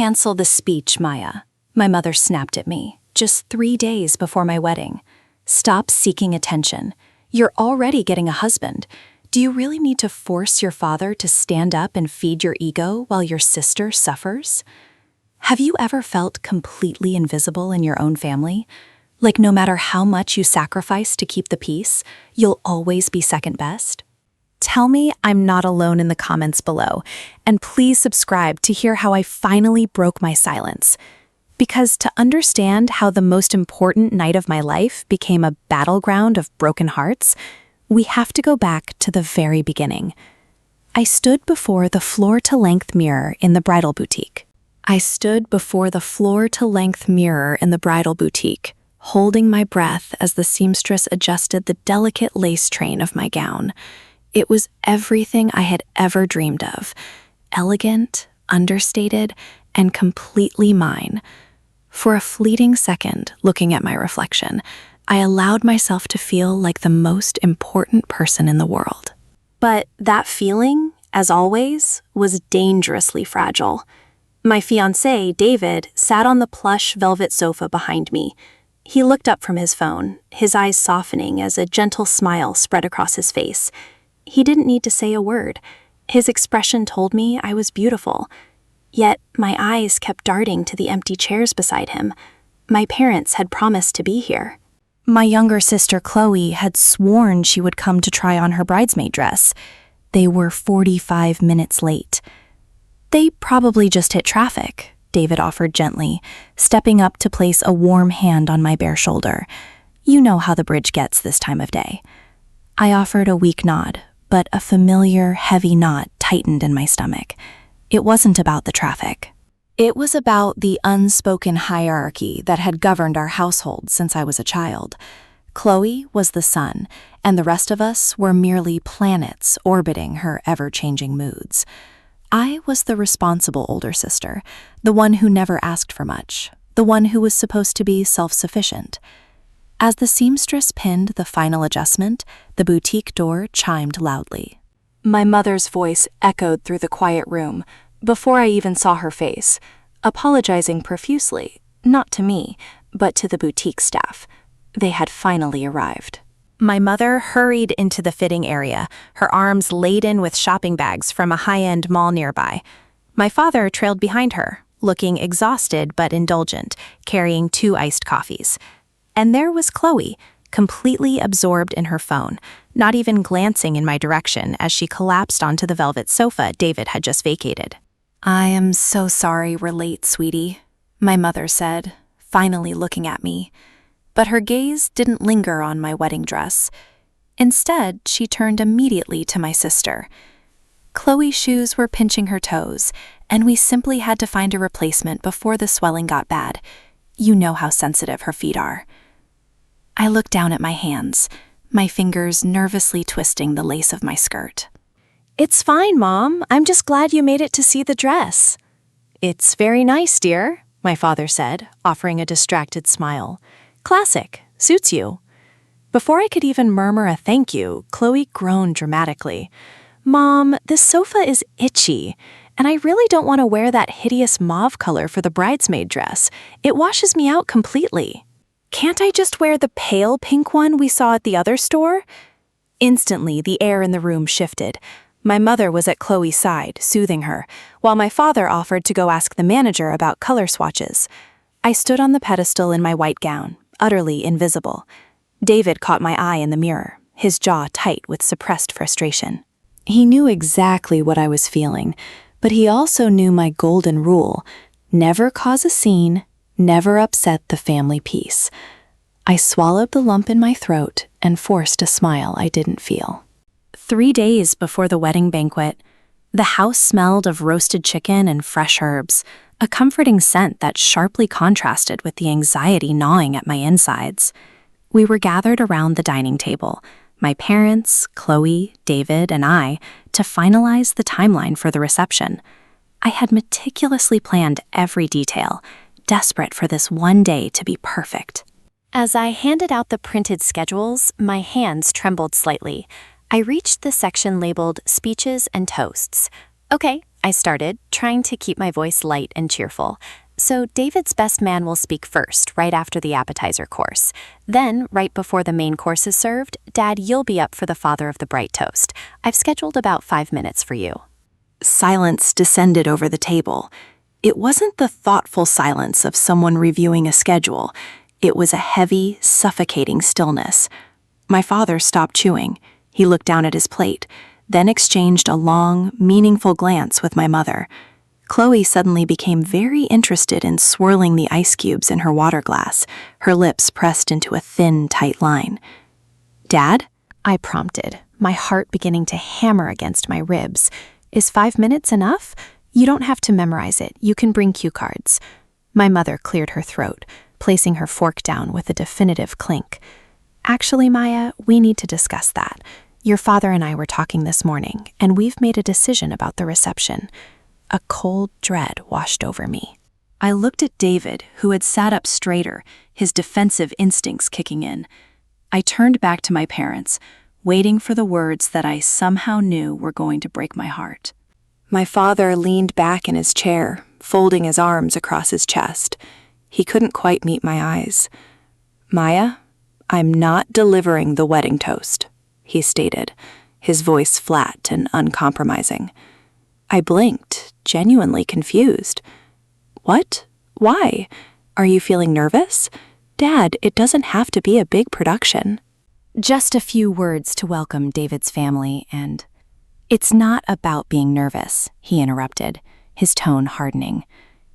Cancel the speech, Maya. My mother snapped at me, just 3 days before my wedding. Stop seeking attention. You're already getting a husband. Do you really need to force your father to stand up and feed your ego while your sister suffers? Have you ever felt completely invisible in your own family? Like no matter how much you sacrifice to keep the peace, you'll always be second best? Tell me I'm not alone in the comments below, and please subscribe to hear how I finally broke my silence. Because to understand how the most important night of my life became a battleground of broken hearts, we have to go back to the very beginning. I stood before the floor-to-length mirror in the bridal boutique. Holding my breath as the seamstress adjusted the delicate lace train of my gown. It was everything I had ever dreamed of. Elegant, understated, and completely mine. For a fleeting second, looking at my reflection, I allowed myself to feel like the most important person in the world. But that feeling, as always, was dangerously fragile. My fiancé, David, sat on the plush velvet sofa behind me. He looked up from his phone, his eyes softening as a gentle smile spread across his face. He didn't need to say a word. His expression told me I was beautiful. Yet my eyes kept darting to the empty chairs beside him. My parents had promised to be here. My younger sister Chloe had sworn she would come to try on her bridesmaid dress. They were 45 minutes late. They probably just hit traffic, David offered gently, stepping up to place a warm hand on my bare shoulder. You know how the bridge gets this time of day. I offered a weak nod, but a familiar, heavy knot tightened in my stomach. It wasn't about the traffic. It was about the unspoken hierarchy that had governed our household since I was a child. Chloe was the sun, and the rest of us were merely planets orbiting her ever-changing moods. I was the responsible older sister, the one who never asked for much, the one who was supposed to be self-sufficient. As the seamstress pinned the final adjustment, the boutique door chimed loudly. My mother's voice echoed through the quiet room, before I even saw her face, apologizing profusely, not to me, but to the boutique staff. They had finally arrived. My mother hurried into the fitting area, her arms laden with shopping bags from a high-end mall nearby. My father trailed behind her, looking exhausted but indulgent, carrying 2 iced coffees. And there was Chloe, completely absorbed in her phone, not even glancing in my direction as she collapsed onto the velvet sofa David had just vacated. I am so sorry we're late, sweetie, my mother said, finally looking at me. But her gaze didn't linger on my wedding dress. Instead, she turned immediately to my sister. Chloe's shoes were pinching her toes, and we simply had to find a replacement before the swelling got bad. You know how sensitive her feet are. I looked down at my hands, my fingers nervously twisting the lace of my skirt. It's fine, Mom. I'm just glad you made it to see the dress. It's very nice, dear, my father said, offering a distracted smile. Classic. Suits you. Before I could even murmur a thank you, Chloe groaned dramatically. Mom, this sofa is itchy, and I really don't want to wear that hideous mauve color for the bridesmaid dress. It washes me out completely. Can't I just wear the pale pink one we saw at the other store? Instantly, the air in the room shifted. My mother was at Chloe's side, soothing her, while my father offered to go ask the manager about color swatches. I stood on the pedestal in my white gown, utterly invisible. David caught my eye in the mirror, his jaw tight with suppressed frustration. He knew exactly what I was feeling, but he also knew my golden rule: never cause a scene, never upset the family peace. I swallowed the lump in my throat and forced a smile I didn't feel. 3 days before the wedding banquet, the house smelled of roasted chicken and fresh herbs, a comforting scent that sharply contrasted with the anxiety gnawing at my insides. We were gathered around the dining table, my parents, Chloe, David, and I, to finalize the timeline for the reception. I had meticulously planned every detail, desperate for this one day to be perfect. As I handed out the printed schedules, my hands trembled slightly. I reached the section labeled Speeches and Toasts. Okay, I started, trying to keep my voice light and cheerful. So David's best man will speak first, right after the appetizer course. Then, right before the main course is served, Dad, you'll be up for the father of the bright toast. I've scheduled about 5 minutes for you. Silence descended over the table. It wasn't the thoughtful silence of someone reviewing a schedule. It was a heavy, suffocating stillness. My father stopped chewing. He looked down at his plate, then exchanged a long, meaningful glance with my mother. Chloe suddenly became very interested in swirling the ice cubes in her water glass, her lips pressed into a thin, tight line. "Dad?" I prompted, my heart beginning to hammer against my ribs. "Is 5 minutes enough? You don't have to memorize it. You can bring cue cards." My mother cleared her throat, placing her fork down with a definitive clink. "Actually, Maya, we need to discuss that. Your father and I were talking this morning, and we've made a decision about the reception." A cold dread washed over me. I looked at David, who had sat up straighter, his defensive instincts kicking in. I turned back to my parents, waiting for the words that I somehow knew were going to break my heart. My father leaned back in his chair, folding his arms across his chest. He couldn't quite meet my eyes. "Maya, I'm not delivering the wedding toast," he stated, his voice flat and uncompromising. I blinked, genuinely confused. "What? Why? Are you feeling nervous? Dad, it doesn't have to be a big production." Just a few words to welcome David's family and... "It's not about being nervous," he interrupted, his tone hardening.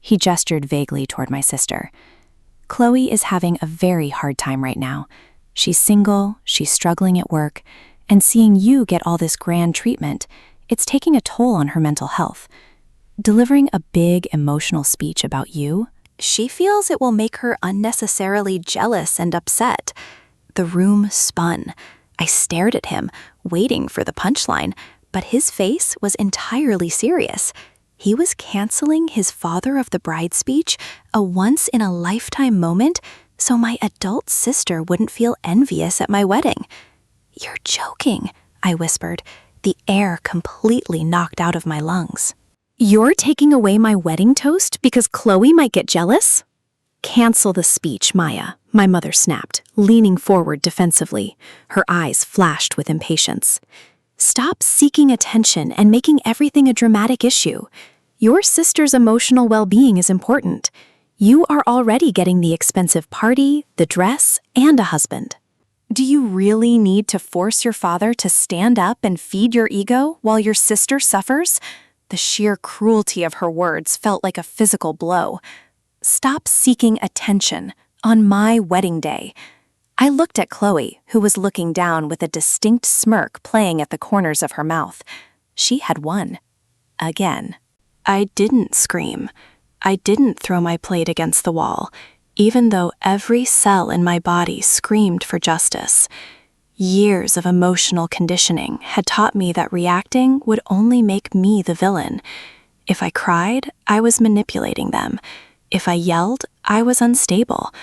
He gestured vaguely toward my sister. "Chloe is having a very hard time right now. She's single, she's struggling at work, and seeing you get all this grand treatment, it's taking a toll on her mental health. Delivering a big emotional speech about you, she feels it will make her unnecessarily jealous and upset." The room spun. I stared at him, waiting for the punchline, but his face was entirely serious. He was canceling his father of the bride speech, a once-in-a-lifetime moment, so my adult sister wouldn't feel envious at my wedding. "You're joking," I whispered, the air completely knocked out of my lungs. "You're taking away my wedding toast because Chloe might get jealous?" "Cancel the speech, Maya," my mother snapped, leaning forward defensively. Her eyes flashed with impatience. "Stop seeking attention and making everything a dramatic issue. Your sister's emotional well-being is important. You are already getting the expensive party, the dress, and a husband. Do you really need to force your father to stand up and feed your ego while your sister suffers?" The sheer cruelty of her words felt like a physical blow. "Stop seeking attention on my wedding day." I looked at Chloe, who was looking down with a distinct smirk playing at the corners of her mouth. She had won. Again. I didn't scream. I didn't throw my plate against the wall, even though every cell in my body screamed for justice. Years of emotional conditioning had taught me that reacting would only make me the villain. If I cried, I was manipulating them. If I yelled, I was unstable.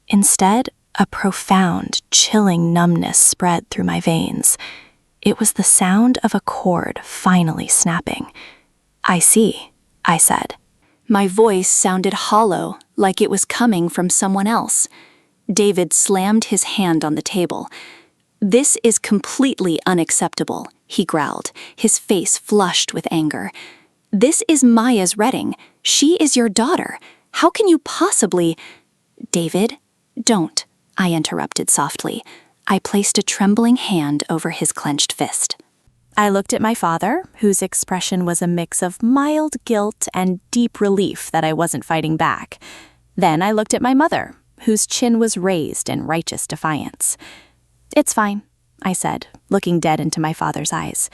Instead, a profound, chilling numbness spread through my veins. It was the sound of a cord finally snapping. "I see," I said. My voice sounded hollow, like it was coming from someone else. David slammed his hand on the table. "This is completely unacceptable," he growled, his face flushed with anger. "This is Maya's wedding. She is your daughter. How can you possibly—" "David, don't," I interrupted softly. I placed a trembling hand over his clenched fist. I looked at my father, whose expression was a mix of mild guilt and deep relief that I wasn't fighting back. Then I looked at my mother, whose chin was raised in righteous defiance. "It's fine," I said, looking dead into my father's eyes.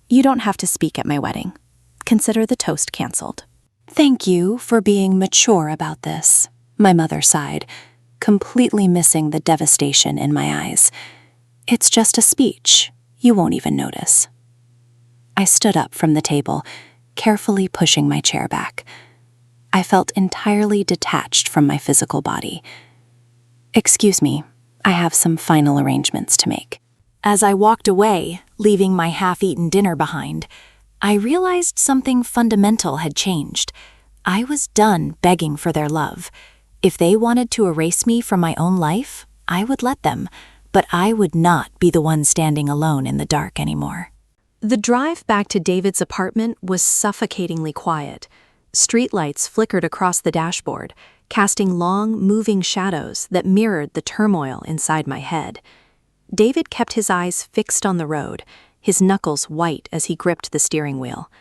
"You don't have to speak at my wedding. Consider the toast canceled." "Thank you for being mature about this," my mother sighed, completely missing the devastation in my eyes. "It's just a speech. You won't even notice." I stood up from the table, carefully pushing my chair back. I felt entirely detached from my physical body. "Excuse me, I have some final arrangements to make." As I walked away, leaving my half-eaten dinner behind, I realized something fundamental had changed. I was done begging for their love. If they wanted to erase me from my own life, I would let them, but I would not be the one standing alone in the dark anymore. The drive back to David's apartment was suffocatingly quiet. Streetlights flickered across the dashboard, casting long, moving shadows that mirrored the turmoil inside my head. David kept his eyes fixed on the road, his knuckles white as he gripped the steering wheel.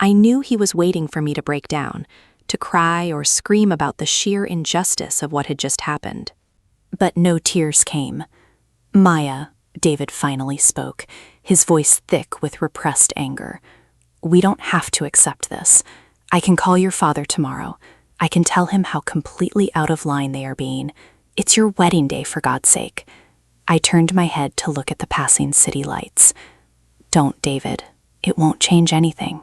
I knew he was waiting for me to break down, to cry or scream about the sheer injustice of what had just happened. But no tears came. "Maya," David finally spoke, his voice thick with repressed anger. "We don't have to accept this. I can call your father tomorrow. I can tell him how completely out of line they are being. It's your wedding day, for God's sake." I turned my head to look at the passing city lights. "Don't, David. It won't change anything."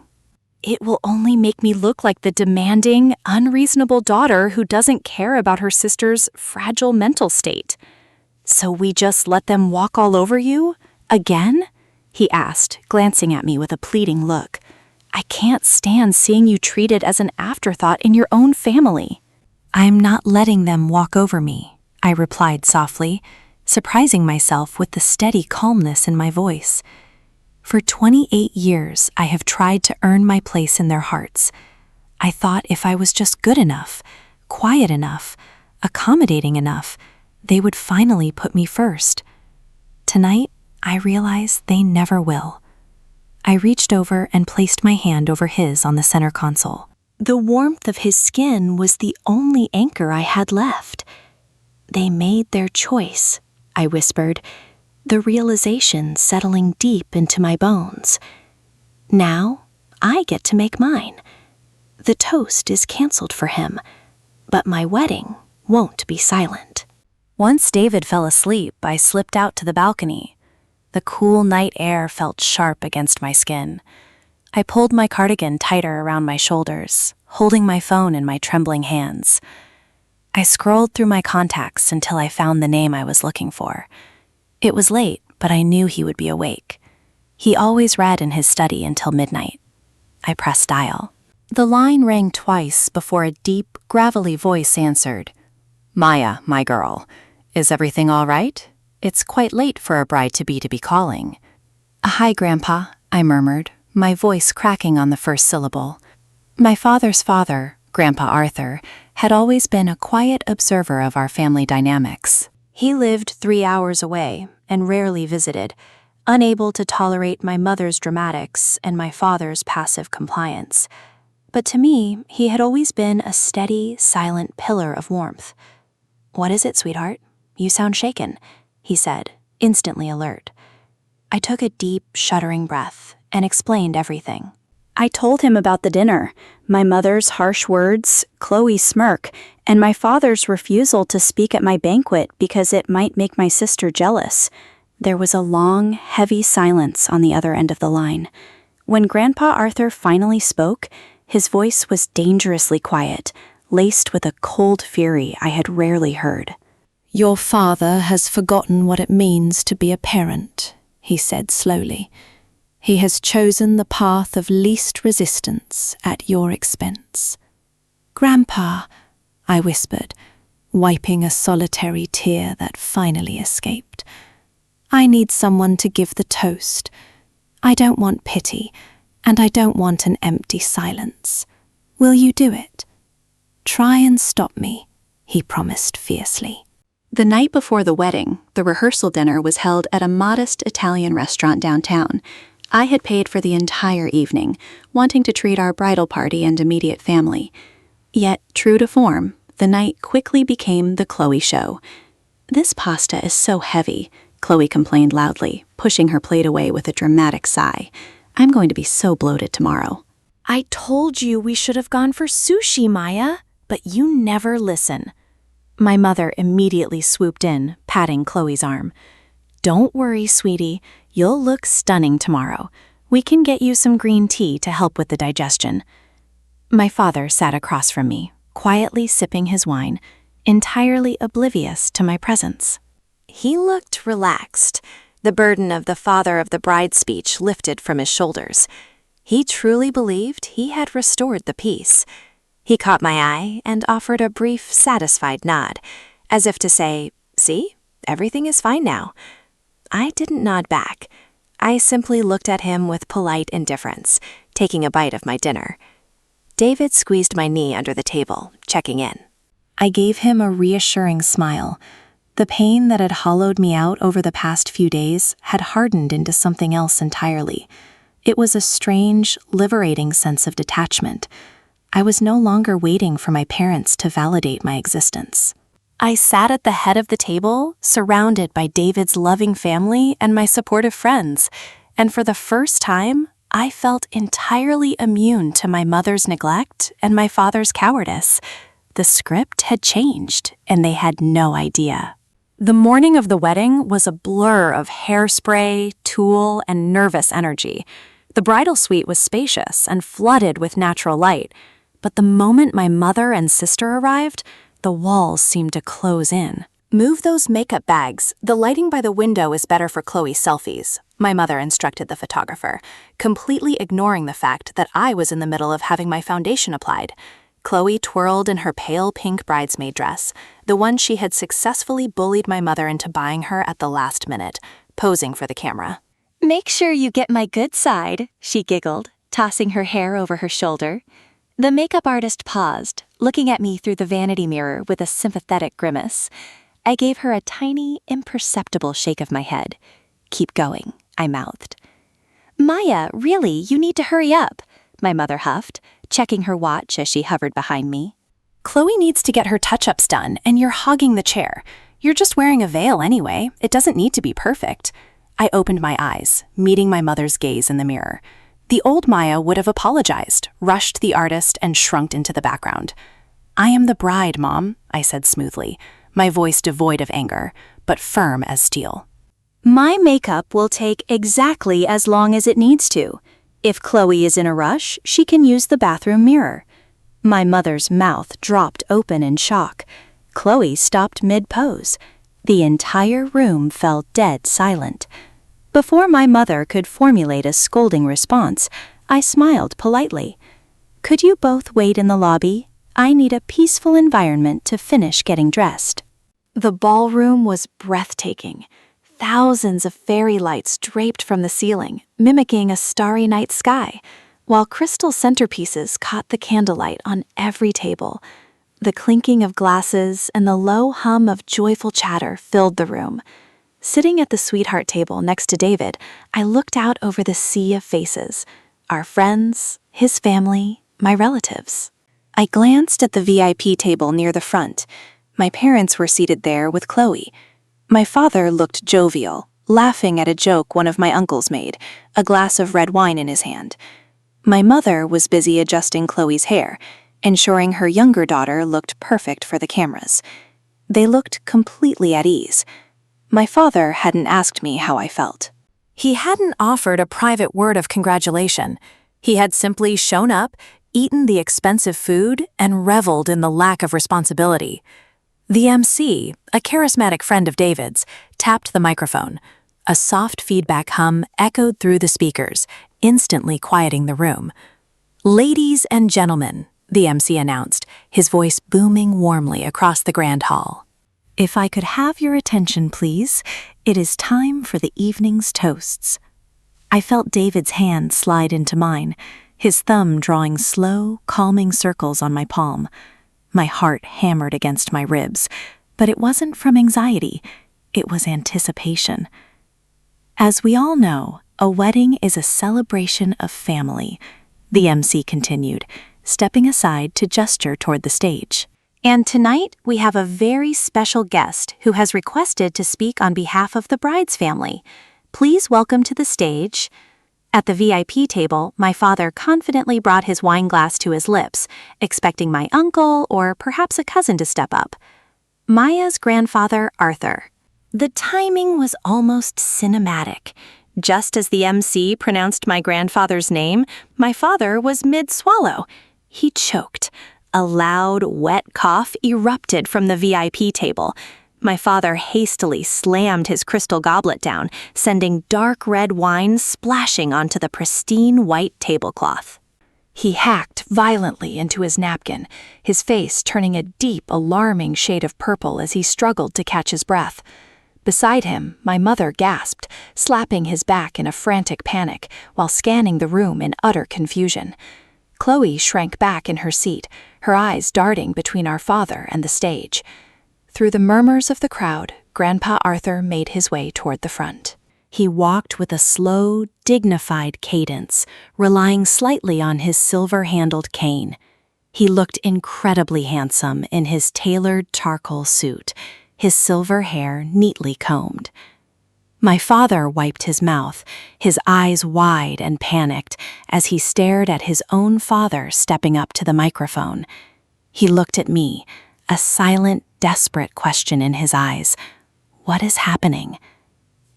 "It will only make me look like the demanding, unreasonable daughter who doesn't care about her sister's fragile mental state." "So we just let them walk all over you? Again?" he asked, glancing at me with a pleading look. "I can't stand seeing you treated as an afterthought in your own family." "I'm not letting them walk over me," I replied softly, surprising myself with the steady calmness in my voice. For 28 years, I have tried to earn my place in their hearts. I thought if I was just good enough, quiet enough, accommodating enough, they would finally put me first. Tonight, I realize they never will. I reached over and placed my hand over his on the center console. The warmth of his skin was the only anchor I had left. "They made their choice," I whispered, the realization settling deep into my bones. "Now, I get to make mine. The toast is canceled for him, but my wedding won't be silent." Once David fell asleep, I slipped out to the balcony. The cool night air felt sharp against my skin. I pulled my cardigan tighter around my shoulders, holding my phone in my trembling hands. I scrolled through my contacts until I found the name I was looking for. It was late, but I knew he would be awake. He always read in his study until midnight. I pressed dial. The line rang twice before a deep, gravelly voice answered. "Maya, my girl, is everything all right? It's quite late for a bride-to-be calling." "Hi, Grandpa," I murmured, my voice cracking on the first syllable. My father's father, Grandpa Arthur, had always been a quiet observer of our family dynamics. He lived 3 hours away and rarely visited, unable to tolerate my mother's dramatics and my father's passive compliance. But to me, he had always been a steady, silent pillar of warmth. "What is it, sweetheart? You sound shaken," he said, instantly alert. I took a deep, shuddering breath and explained everything. I told him about the dinner, my mother's harsh words, Chloe's smirk, and my father's refusal to speak at my banquet because it might make my sister jealous. There was a long, heavy silence on the other end of the line. When Grandpa Arthur finally spoke, his voice was dangerously quiet, laced with a cold fury I had rarely heard. "Your father has forgotten what it means to be a parent," he said slowly. "He has chosen the path of least resistance at your expense." "Grandpa," I whispered, wiping a solitary tear that finally escaped. "I need someone to give the toast. I don't want pity, and I don't want an empty silence. Will you do it? Try and stop me," he promised fiercely. The night before the wedding, the rehearsal dinner was held at a modest Italian restaurant downtown. I had paid for the entire evening, wanting to treat our bridal party and immediate family. Yet, true to form, the night quickly became the Chloe show. "This pasta is so heavy," Chloe complained loudly, pushing her plate away with a dramatic sigh. "I'm going to be so bloated tomorrow." "I told you we should have gone for sushi, Maya, but you never listen." My mother immediately swooped in, patting Chloe's arm. "Don't worry, sweetie. You'll look stunning tomorrow. We can get you some green tea to help with the digestion." My father sat across from me, quietly sipping his wine, entirely oblivious to my presence. He looked relaxed, the burden of the father of the bride speech lifted from his shoulders. He truly believed he had restored the peace. He caught my eye and offered a brief, satisfied nod, as if to say, "See, everything is fine now." I didn't nod back. I simply looked at him with polite indifference, taking a bite of my dinner. David squeezed my knee under the table, checking in. I gave him a reassuring smile. The pain that had hollowed me out over the past few days had hardened into something else entirely. It was a strange, liberating sense of detachment. I was no longer waiting for my parents to validate my existence. I sat at the head of the table, surrounded by David's loving family and my supportive friends, and for the first time, I felt entirely immune to my mother's neglect and my father's cowardice. The script had changed, and they had no idea. The morning of the wedding was a blur of hairspray, tulle, and nervous energy. The bridal suite was spacious and flooded with natural light, but the moment my mother and sister arrived, the walls seemed to close in. "Move those makeup bags. The lighting by the window is better for Chloe's selfies," my mother instructed the photographer, completely ignoring the fact that I was in the middle of having my foundation applied. Chloe twirled in her pale pink bridesmaid dress, the one she had successfully bullied my mother into buying her at the last minute, posing for the camera. "Make sure you get my good side," she giggled, tossing her hair over her shoulder. The makeup artist paused, looking at me through the vanity mirror with a sympathetic grimace. I gave her a tiny, imperceptible shake of my head. "Keep going," I mouthed. "Maya, really, you need to hurry up," my mother huffed, checking her watch as she hovered behind me. "Chloe needs to get her touch-ups done, and you're hogging the chair. You're just wearing a veil anyway. It doesn't need to be perfect." I opened my eyes, meeting my mother's gaze in the mirror. The old Maya would have apologized, rushed the artist, and shrunk into the background. "I am the bride, Mom," I said smoothly, my voice devoid of anger, but firm as steel. "My makeup will take exactly as long as it needs to. If Chloe is in a rush, she can use the bathroom mirror." My mother's mouth dropped open in shock. Chloe stopped mid-pose. The entire room fell dead silent. Before my mother could formulate a scolding response, I smiled politely. "Could you both wait in the lobby? I need a peaceful environment to finish getting dressed." The ballroom was breathtaking. Thousands of fairy lights draped from the ceiling, mimicking a starry night sky, while crystal centerpieces caught the candlelight on every table. The clinking of glasses and the low hum of joyful chatter filled the room. Sitting at the sweetheart table next to David, I looked out over the sea of faces, our friends, his family, my relatives. I glanced at the VIP table near the front. My parents were seated there with Chloe. My father looked jovial, laughing at a joke one of my uncles made, a glass of red wine in his hand. My mother was busy adjusting Chloe's hair, ensuring her younger daughter looked perfect for the cameras. They looked completely at ease. My father hadn't asked me how I felt. He hadn't offered a private word of congratulation. He had simply shown up, eaten the expensive food, and reveled in the lack of responsibility. The MC, a charismatic friend of David's, tapped the microphone. A soft feedback hum echoed through the speakers, instantly quieting the room. "Ladies and gentlemen," the MC announced, his voice booming warmly across the grand hall. "If I could have your attention, please, it is time for the evening's toasts." I felt David's hand slide into mine, his thumb drawing slow, calming circles on my palm. My heart hammered against my ribs, but it wasn't from anxiety, it was anticipation. As we all know, a wedding is a celebration of family, the MC continued, stepping aside to gesture toward the stage. "And tonight, we have a very special guest who has requested to speak on behalf of the bride's family. Please welcome to the stage." At the VIP table, my father confidently brought his wine glass to his lips, expecting my uncle or perhaps a cousin to step up. Maya's grandfather, Arthur. The timing was almost cinematic. Just as the MC pronounced my grandfather's name, my father was mid-swallow. He choked. A loud, wet cough erupted from the VIP table. My father hastily slammed his crystal goblet down, sending dark red wine splashing onto the pristine white tablecloth. He hacked violently into his napkin, his face turning a deep, alarming shade of purple as he struggled to catch his breath. Beside him, my mother gasped, slapping his back in a frantic panic while scanning the room in utter confusion. Chloe shrank back in her seat, her eyes darting between our father and the stage. Through the murmurs of the crowd, Grandpa Arthur made his way toward the front. He walked with a slow, dignified cadence, relying slightly on his silver-handled cane. He looked incredibly handsome in his tailored charcoal suit, his silver hair neatly combed. My father wiped his mouth, his eyes wide and panicked, as he stared at his own father stepping up to the microphone. He looked at me, a silent, desperate question in his eyes. What is happening?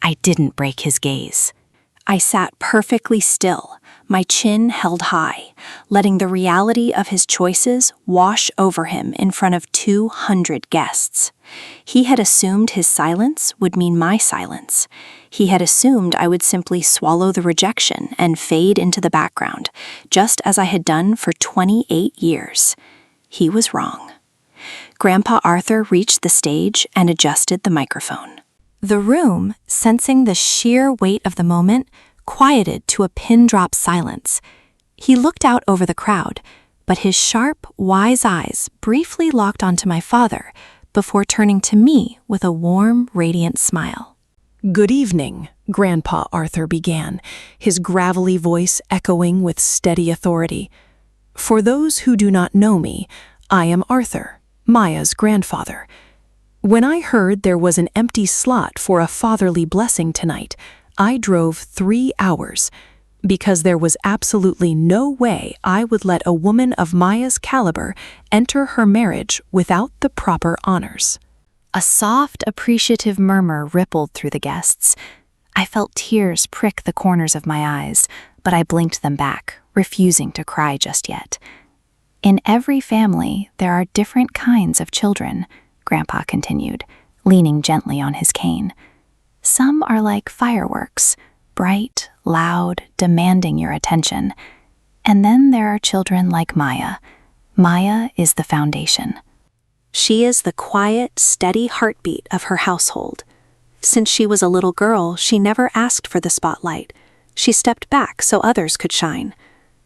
I didn't break his gaze. I sat perfectly still, my chin held high, letting the reality of his choices wash over him in front of 200 guests. He had assumed his silence would mean my silence. He had assumed I would simply swallow the rejection and fade into the background, just as I had done for 28 years. He was wrong. Grandpa Arthur reached the stage and adjusted the microphone. The room, sensing the sheer weight of the moment, quieted to a pin-drop silence. He looked out over the crowd, but his sharp, wise eyes briefly locked onto my father before turning to me with a warm, radiant smile. "Good evening," Grandpa Arthur began, his gravelly voice echoing with steady authority. "For those who do not know me, I am Arthur, Maya's grandfather. When I heard there was an empty slot for a fatherly blessing tonight, I drove 3 hours, because there was absolutely no way I would let a woman of Maya's caliber enter her marriage without the proper honors." A soft, appreciative murmur rippled through the guests. I felt tears prick the corners of my eyes, but I blinked them back, refusing to cry just yet. In every family, there are different kinds of children, Grandpa continued, leaning gently on his cane. Some are like fireworks, bright, loud, demanding your attention. And then there are children like Maya. Maya is the foundation. She is the quiet, steady heartbeat of her household. Since she was a little girl, she never asked for the spotlight. She stepped back so others could shine.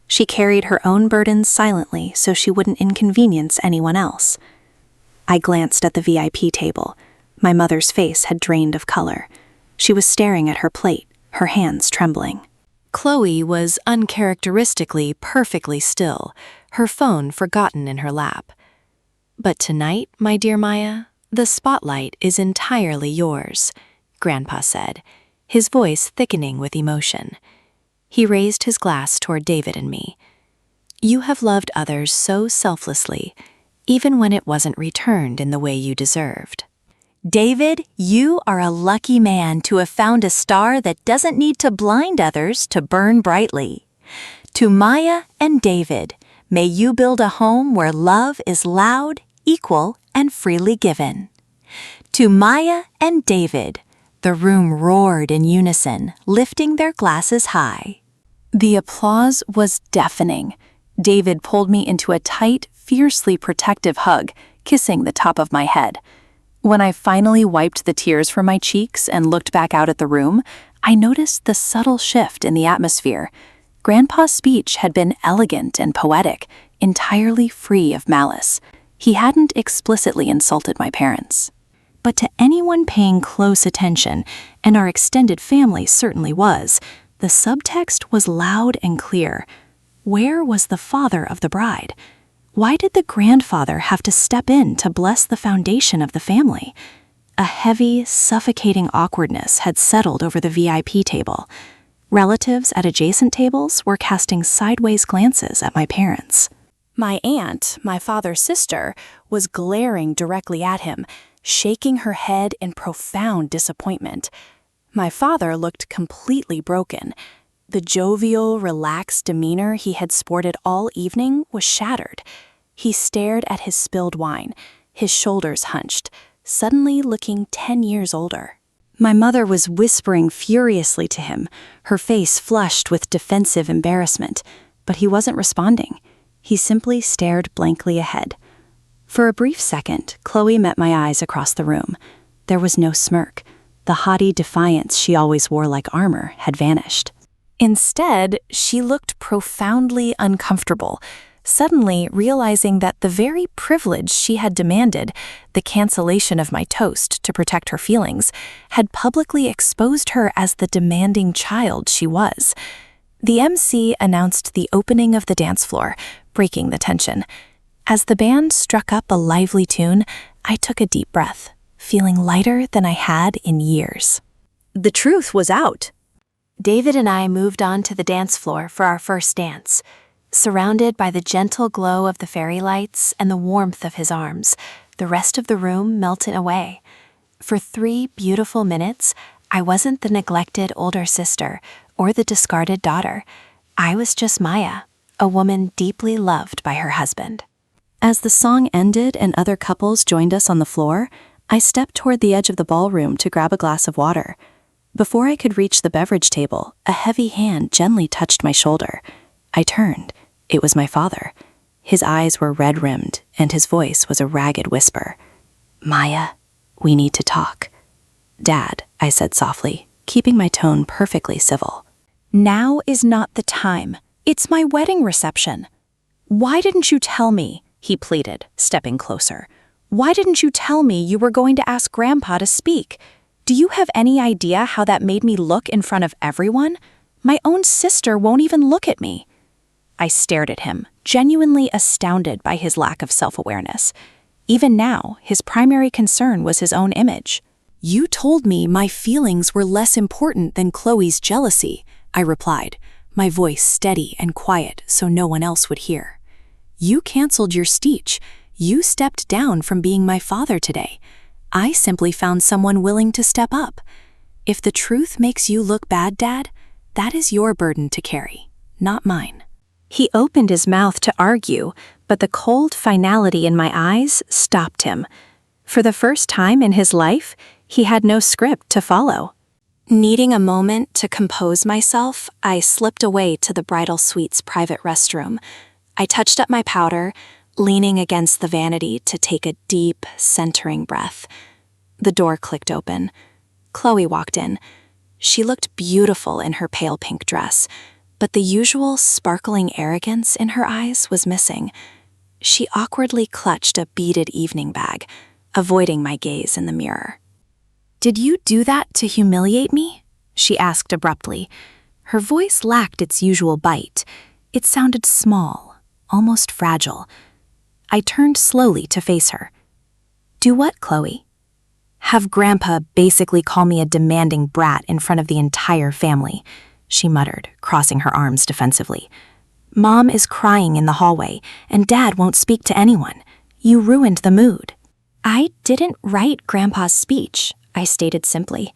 She carried her own burdens silently so she wouldn't inconvenience anyone else. I glanced at the VIP table. My mother's face had drained of color. She was staring at her plate, her hands trembling. Chloe was uncharacteristically perfectly still, her phone forgotten in her lap. "But tonight, my dear Maya, the spotlight is entirely yours," Grandpa said, his voice thickening with emotion. He raised his glass toward David and me. "You have loved others so selflessly, even when it wasn't returned in the way you deserved. David, you are a lucky man to have found a star that doesn't need to blind others to burn brightly. To Maya and David, may you build a home where love is loud, equal, and freely given." To Maya and David, the room roared in unison, lifting their glasses high. The applause was deafening. David pulled me into a tight, fiercely protective hug, kissing the top of my head. When I finally wiped the tears from my cheeks and looked back out at the room, I noticed the subtle shift in the atmosphere. Grandpa's speech had been elegant and poetic, entirely free of malice. He hadn't explicitly insulted my parents. But to anyone paying close attention, and our extended family certainly was, the subtext was loud and clear. Where was the father of the bride? Why did the grandfather have to step in to bless the foundation of the family? A heavy, suffocating awkwardness had settled over the VIP table. Relatives at adjacent tables were casting sideways glances at my parents. My aunt, my father's sister, was glaring directly at him, shaking her head in profound disappointment. My father looked completely broken. The jovial, relaxed demeanor he had sported all evening was shattered. He stared at his spilled wine, his shoulders hunched, suddenly looking 10 years older. My mother was whispering furiously to him, her face flushed with defensive embarrassment, but he wasn't responding. He simply stared blankly ahead. For a brief second, Chloe met my eyes across the room. There was no smirk. The haughty defiance she always wore like armor had vanished. Instead, she looked profoundly uncomfortable, suddenly realizing that the very privilege she had demanded, the cancellation of my toast to protect her feelings, had publicly exposed her as the demanding child she was. The MC announced the opening of the dance floor, breaking the tension. As the band struck up a lively tune, I took a deep breath, feeling lighter than I had in years. The truth was out. David and I moved on to the dance floor for our first dance. Surrounded by the gentle glow of the fairy lights and the warmth of his arms, the rest of the room melted away. For 3 beautiful minutes, I wasn't the neglected older sister or the discarded daughter. I was just Maya, a woman deeply loved by her husband. As the song ended and other couples joined us on the floor, I stepped toward the edge of the ballroom to grab a glass of water. Before I could reach the beverage table, a heavy hand gently touched my shoulder. I turned. It was my father. His eyes were red-rimmed, and his voice was a ragged whisper. "Maya, we need to talk." "Dad," I said softly, keeping my tone perfectly civil. Now is not the time. It's my wedding reception. Why didn't you tell me? He pleaded, stepping closer. Why didn't you tell me you were going to ask Grandpa to speak? Do you have any idea how that made me look in front of everyone? My own sister won't even look at me. I stared at him, genuinely astounded by his lack of self-awareness. Even now, his primary concern was his own image. You told me my feelings were less important than Chloe's jealousy, I replied, my voice steady and quiet so no one else would hear. You canceled your speech. You stepped down from being my father today. I simply found someone willing to step up. If the truth makes you look bad, Dad, that is your burden to carry, not mine. He opened his mouth to argue, but the cold finality in my eyes stopped him. For the first time in his life, he had no script to follow. Needing a moment to compose myself, I slipped away to the bridal suite's private restroom. I touched up my powder, leaning against the vanity to take a deep, centering breath. The door clicked open. Chloe walked in. She looked beautiful in her pale pink dress, but the usual sparkling arrogance in her eyes was missing. She awkwardly clutched a beaded evening bag, avoiding my gaze in the mirror. Did you do that to humiliate me? She asked abruptly. Her voice lacked its usual bite. It sounded small, almost fragile. I turned slowly to face her. Do what, Chloe? Have Grandpa basically call me a demanding brat in front of the entire family, she muttered, crossing her arms defensively. Mom is crying in the hallway, and Dad won't speak to anyone. You ruined the mood. I didn't write Grandpa's speech, I stated simply.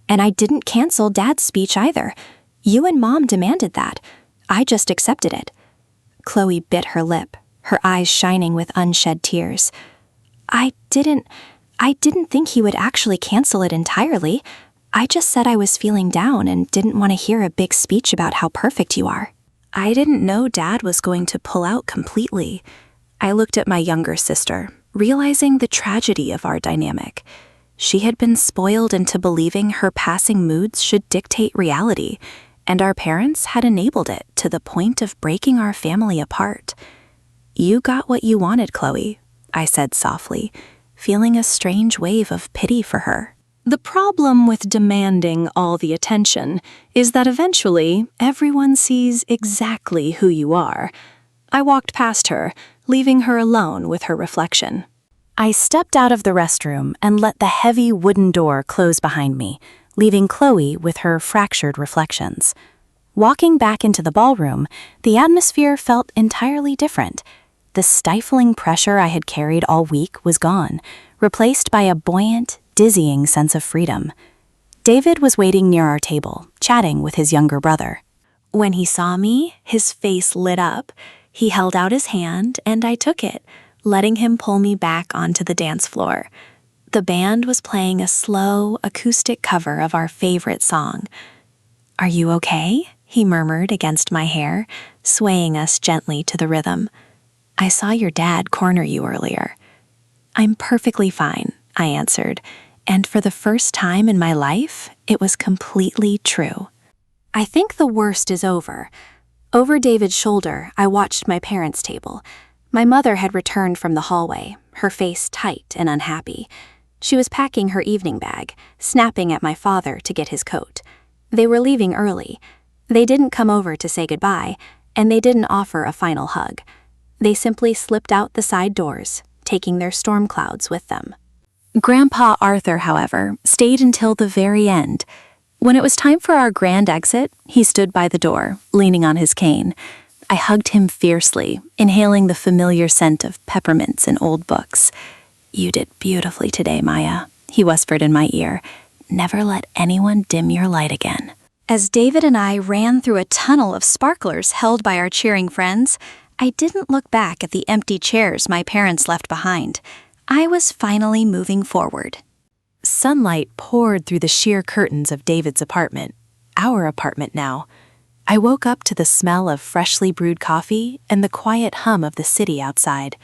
And I didn't cancel Dad's speech either. You and Mom demanded that. I just accepted it. Chloe bit her lip, her eyes shining with unshed tears. I didn't think he would actually cancel it entirely. I just said I was feeling down and didn't want to hear a big speech about how perfect you are. I didn't know Dad was going to pull out completely. I looked at my younger sister, realizing the tragedy of our dynamic. She had been spoiled into believing her passing moods should dictate reality, and our parents had enabled it to the point of breaking our family apart. You got what you wanted, Chloe, I said softly, feeling a strange wave of pity for her. The problem with demanding all the attention is that eventually everyone sees exactly who you are. I walked past her, leaving her alone with her reflection. I stepped out of the restroom and let the heavy wooden door close behind me, leaving Chloe with her fractured reflections. Walking back into the ballroom, the atmosphere felt entirely different. The stifling pressure I had carried all week was gone, replaced by a buoyant, dizzying sense of freedom. David was waiting near our table, chatting with his younger brother. When he saw me, his face lit up. He held out his hand, and I took it, letting him pull me back onto the dance floor. The band was playing a slow, acoustic cover of our favorite song. "Are you okay?" he murmured against my hair, swaying us gently to the rhythm. "I saw your dad corner you earlier." "I'm perfectly fine," I answered, and for the first time in my life, it was completely true. I think the worst is over. Over David's shoulder, I watched my parents' table. My mother had returned from the hallway, her face tight and unhappy. She was packing her evening bag, snapping at my father to get his coat. They were leaving early. They didn't come over to say goodbye, and they didn't offer a final hug. They simply slipped out the side doors, taking their storm clouds with them. Grandpa Arthur, however, stayed until the very end. When it was time for our grand exit, he stood by the door, leaning on his cane. I hugged him fiercely, inhaling the familiar scent of peppermints and old books. "You did beautifully today, Maya," he whispered in my ear. "Never let anyone dim your light again." As David and I ran through a tunnel of sparklers held by our cheering friends, I didn't look back at the empty chairs my parents left behind. I was finally moving forward. Sunlight poured through the sheer curtains of David's apartment, our apartment now. I woke up to the smell of freshly brewed coffee and the quiet hum of the city outside.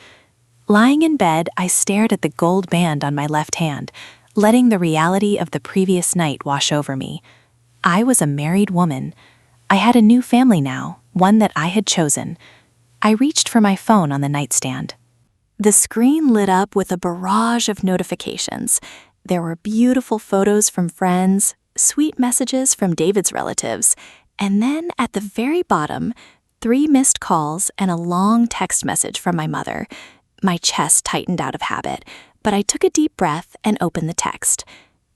Lying in bed, I stared at the gold band on my left hand, letting the reality of the previous night wash over me. I was a married woman. I had a new family now, one that I had chosen. I reached for my phone on the nightstand. The screen lit up with a barrage of notifications. There were beautiful photos from friends, sweet messages from David's relatives, and then at the very bottom, 3 missed calls and a long text message from my mother. My chest tightened out of habit, but I took a deep breath and opened the text.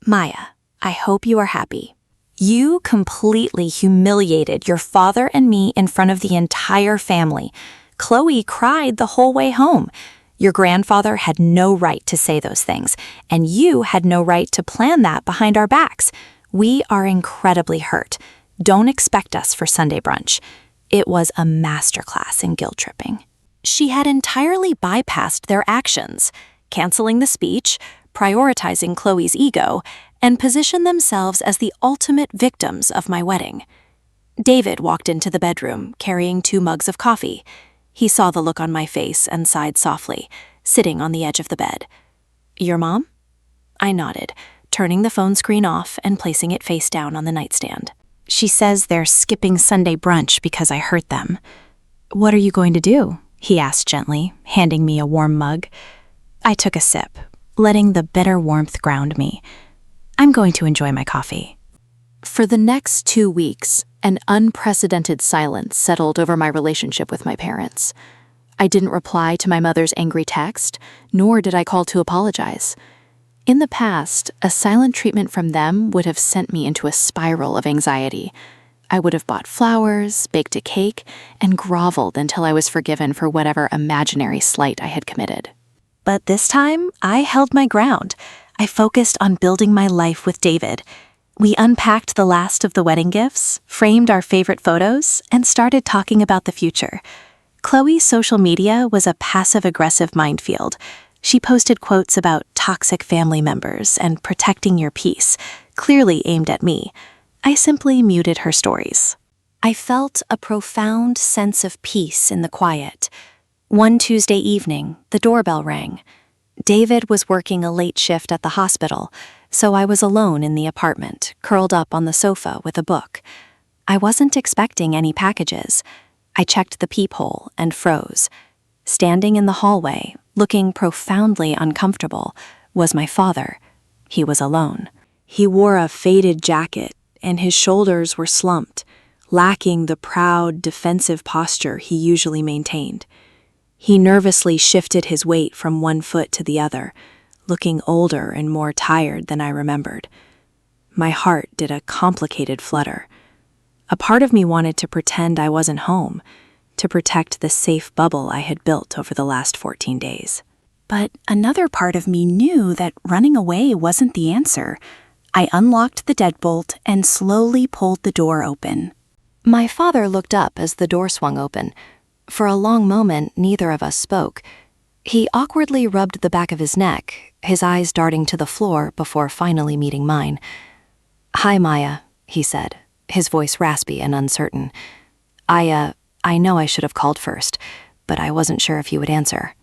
"Maya, I hope you are happy. You completely humiliated your father and me in front of the entire family. Chloe cried the whole way home. Your grandfather had no right to say those things, and you had no right to plan that behind our backs. We are incredibly hurt. Don't expect us for Sunday brunch." It was a masterclass in guilt tripping. She had entirely bypassed their actions, canceling the speech, prioritizing Chloe's ego, and positioned themselves as the ultimate victims of my wedding. David walked into the bedroom, carrying 2 mugs of coffee. He saw the look on my face and sighed softly, sitting on the edge of the bed. "Your mom?" I nodded, turning the phone screen off and placing it face down on the nightstand. "She says they're skipping Sunday brunch because I hurt them." "What are you going to do?" he asked gently, handing me a warm mug. I took a sip, letting the bitter warmth ground me. "I'm going to enjoy my coffee." For the next 2 weeks, an unprecedented silence settled over my relationship with my parents. I didn't reply to my mother's angry text, nor did I call to apologize. In the past, a silent treatment from them would have sent me into a spiral of anxiety. I would have bought flowers, baked a cake, and groveled until I was forgiven for whatever imaginary slight I had committed. But this time, I held my ground. I focused on building my life with David. We unpacked the last of the wedding gifts, framed our favorite photos, and started talking about the future. Chloe's social media was a passive-aggressive minefield. She posted quotes about toxic family members and protecting your peace, clearly aimed at me. I simply muted her stories. I felt a profound sense of peace in the quiet. One Tuesday evening, the doorbell rang. David was working a late shift at the hospital, so I was alone in the apartment, curled up on the sofa with a book. I wasn't expecting any packages. I checked the peephole and froze. Standing in the hallway, looking profoundly uncomfortable, was my father. He was alone. He wore a faded jacket, and his shoulders were slumped, lacking the proud, defensive posture he usually maintained. He nervously shifted his weight from one foot to the other, looking older and more tired than I remembered. My heart did a complicated flutter. A part of me wanted to pretend I wasn't home, to protect the safe bubble I had built over the last 14 days. But another part of me knew that running away wasn't the answer. I unlocked the deadbolt and slowly pulled the door open. My father looked up as the door swung open. For a long moment, neither of us spoke. He awkwardly rubbed the back of his neck, his eyes darting to the floor before finally meeting mine. "Hi, Maya," he said, his voice raspy and uncertain. I know I should have called first, but I wasn't sure if you would answer."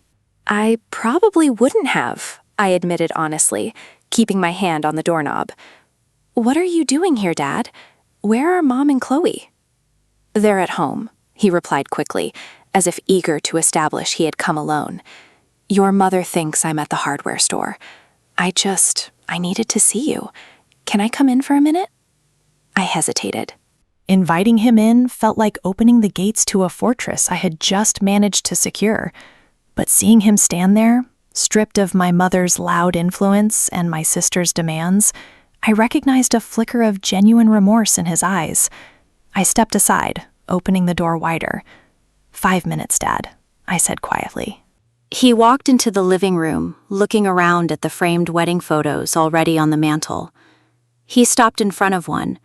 I probably wouldn't have, I admitted honestly, keeping my hand on the doorknob. "What are you doing here, Dad? Where are Mom and Chloe?" "They're at home," he replied quickly, as if eager to establish he had come alone. "Your mother thinks I'm at the hardware store. I needed to see you. Can I come in for a minute?" I hesitated. Inviting him in felt like opening the gates to a fortress I had just managed to secure. But seeing him stand there, stripped of my mother's loud influence and my sister's demands, I recognized a flicker of genuine remorse in his eyes. I stepped aside, opening the door wider. "5 minutes, Dad," I said quietly. He walked into the living room, looking around at the framed wedding photos already on the mantel. He stopped in front of one,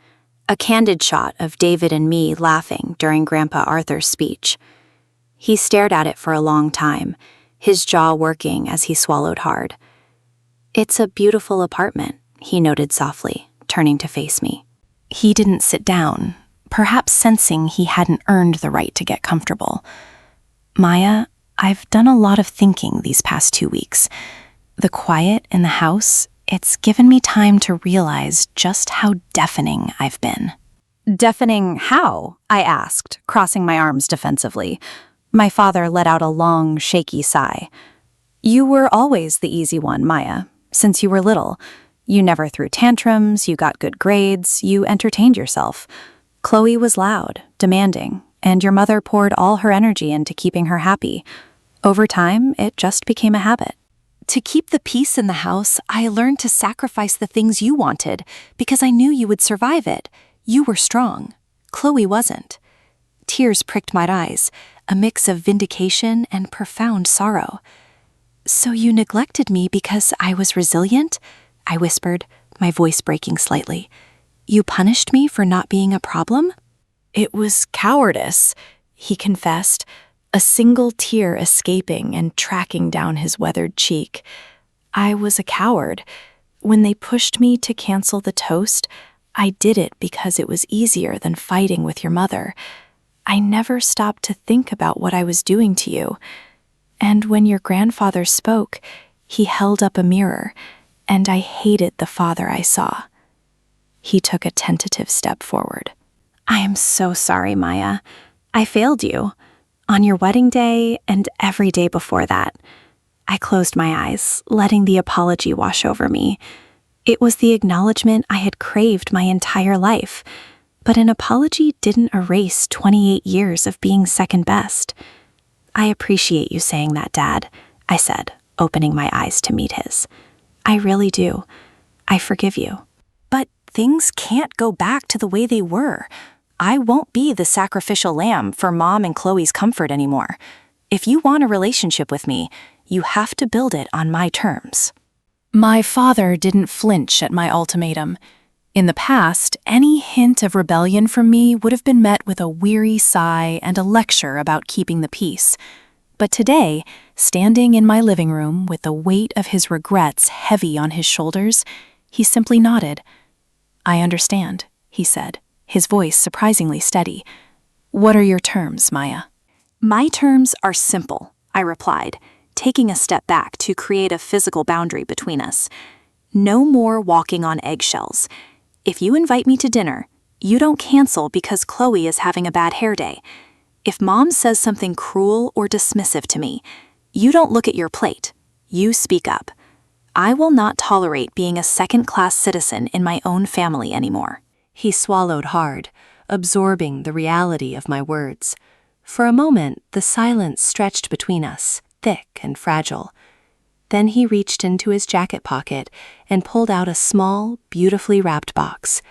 a candid shot of David and me laughing during Grandpa Arthur's speech. He stared at it for a long time, his jaw working as he swallowed hard. "It's a beautiful apartment," he noted softly, turning to face me. He didn't sit down, perhaps sensing he hadn't earned the right to get comfortable. "Maya, I've done a lot of thinking these past 2 weeks. The quiet in the house, it's given me time to realize just how deafening I've been." "Deafening how?" I asked, crossing my arms defensively. My father let out a long, shaky sigh. "You were always the easy one, Maya, since you were little. You never threw tantrums, you got good grades, you entertained yourself. Chloe was loud, demanding, and your mother poured all her energy into keeping her happy. Over time, it just became a habit. To keep the peace in the house, I learned to sacrifice the things you wanted because I knew you would survive it. You were strong. Chloe wasn't." Tears pricked my eyes, a mix of vindication and profound sorrow. "So you neglected me because I was resilient?" I whispered, my voice breaking slightly. "You punished me for not being a problem?" "It was cowardice," he confessed, a single tear escaping and tracking down his weathered cheek. "I was a coward. When they pushed me to cancel the toast, I did it because it was easier than fighting with your mother. I never stopped to think about what I was doing to you. And when your grandfather spoke, he held up a mirror, and I hated the father I saw." He took a tentative step forward. "I am so sorry, Maya. I failed you. On your wedding day and every day before that." I closed my eyes, letting the apology wash over me. It was the acknowledgement I had craved my entire life. But an apology didn't erase 28 years of being second best. "I appreciate you saying that, Dad," I said, opening my eyes to meet his. "I really do. I forgive you. But things can't go back to the way they were. I won't be the sacrificial lamb for Mom and Chloe's comfort anymore. If you want a relationship with me, you have to build it on my terms." My father didn't flinch at my ultimatum. In the past, any hint of rebellion from me would have been met with a weary sigh and a lecture about keeping the peace. But today, standing in my living room with the weight of his regrets heavy on his shoulders, he simply nodded. "I understand," he said, his voice surprisingly steady. "What are your terms, Maya?" "My terms are simple," I replied, taking a step back to create a physical boundary between us. "No more walking on eggshells. If you invite me to dinner, you don't cancel because Chloe is having a bad hair day. If Mom says something cruel or dismissive to me, you don't look at your plate. You speak up. I will not tolerate being a second-class citizen in my own family anymore." He swallowed hard, absorbing the reality of my words. For a moment, the silence stretched between us, thick and fragile. Then he reached into his jacket pocket and pulled out a small, beautifully wrapped box.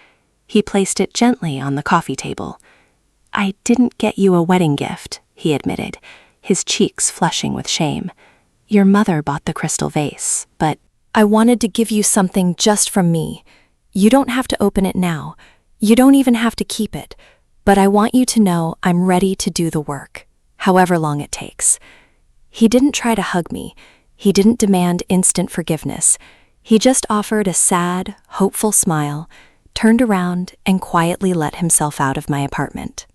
He placed it gently on the coffee table. "I didn't get you a wedding gift," he admitted, his cheeks flushing with shame. "Your mother bought the crystal vase, but I wanted to give you something just from me. You don't have to open it now. You don't even have to keep it. But I want you to know I'm ready to do the work, however long it takes. He didn't try to hug me. He didn't demand instant forgiveness. He just offered a sad, hopeful smile, turned around, and quietly let himself out of my apartment.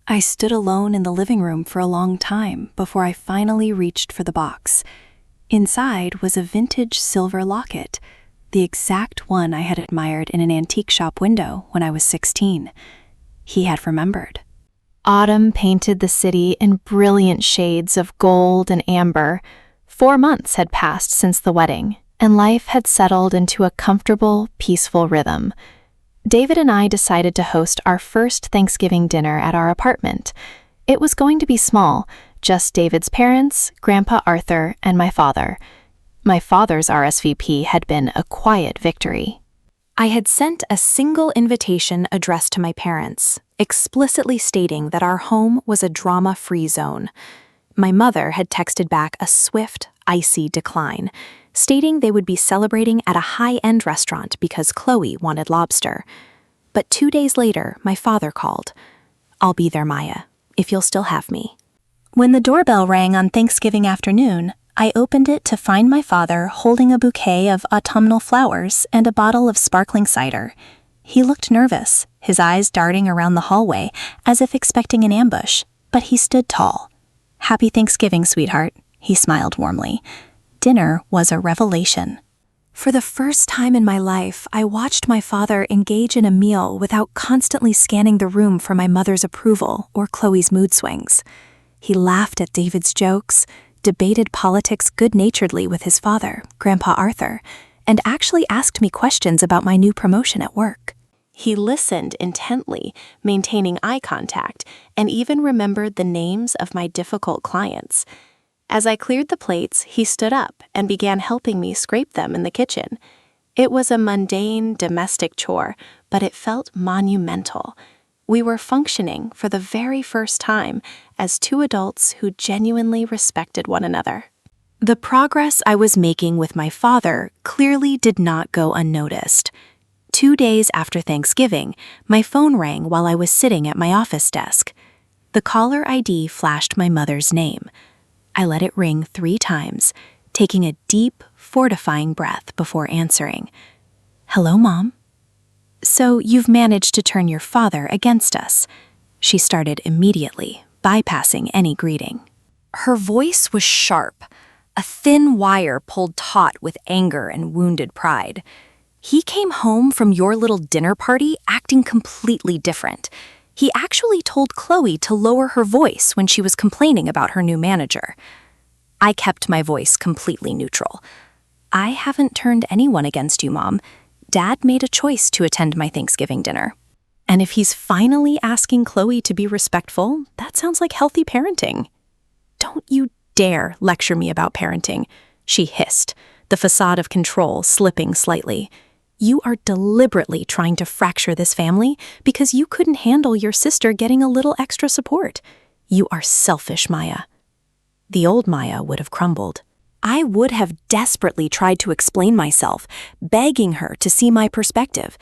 I stood alone in the living room for a long time before I finally reached for the box. Inside was a vintage silver locket, the exact one I had admired in an antique shop window when I was 16. He had remembered. Autumn painted the city in brilliant shades of gold and amber. 4 months had passed since the wedding, and life had settled into a comfortable, peaceful rhythm. David and I decided to host our first Thanksgiving dinner at our apartment. It was going to be small, just David's parents, Grandpa Arthur, and my father. My father's RSVP had been a quiet victory. I had sent a single invitation addressed to my parents, explicitly stating that our home was a drama-free zone. My mother had texted back a swift, icy decline, stating they would be celebrating at a high-end restaurant because Chloe wanted lobster. But 2 days later, my father called. "I'll be there, Maya, if you'll still have me." When the doorbell rang on Thanksgiving afternoon, I opened it to find my father holding a bouquet of autumnal flowers and a bottle of sparkling cider. He looked nervous, his eyes darting around the hallway as if expecting an ambush, but he stood tall. "Happy Thanksgiving, sweetheart," he smiled warmly. Dinner was a revelation. For the first time in my life, I watched my father engage in a meal without constantly scanning the room for my mother's approval or Chloe's mood swings. He laughed at David's jokes, debated politics good-naturedly with his father, Grandpa Arthur, and actually asked me questions about my new promotion at work. He listened intently, maintaining eye contact, and even remembered the names of my difficult clients. As I cleared the plates, he stood up and began helping me scrape them in the kitchen. It was a mundane, domestic chore, but it felt monumental. We were functioning for the very first time as two adults who genuinely respected one another. The progress I was making with my father clearly did not go unnoticed. 2 days after Thanksgiving, my phone rang while I was sitting at my office desk. The caller ID flashed my mother's name. I let it ring 3 times, taking a deep, fortifying breath before answering. "Hello, Mom." "So you've managed to turn your father against us," she started immediately, bypassing any greeting. Her voice was sharp, a thin wire pulled taut with anger and wounded pride. "He came home from your little dinner party acting completely different. He actually told Chloe to lower her voice when she was complaining about her new manager." I kept my voice completely neutral. "I haven't turned anyone against you, Mom. Dad made a choice to attend my Thanksgiving dinner. And if he's finally asking Chloe to be respectful, that sounds like healthy parenting." "Don't you dare lecture me about parenting," she hissed, the facade of control slipping slightly. "You are deliberately trying to fracture this family because you couldn't handle your sister getting a little extra support. You are selfish, Maya." The old Maya would have crumbled. I would have desperately tried to explain myself, begging her to see my perspective.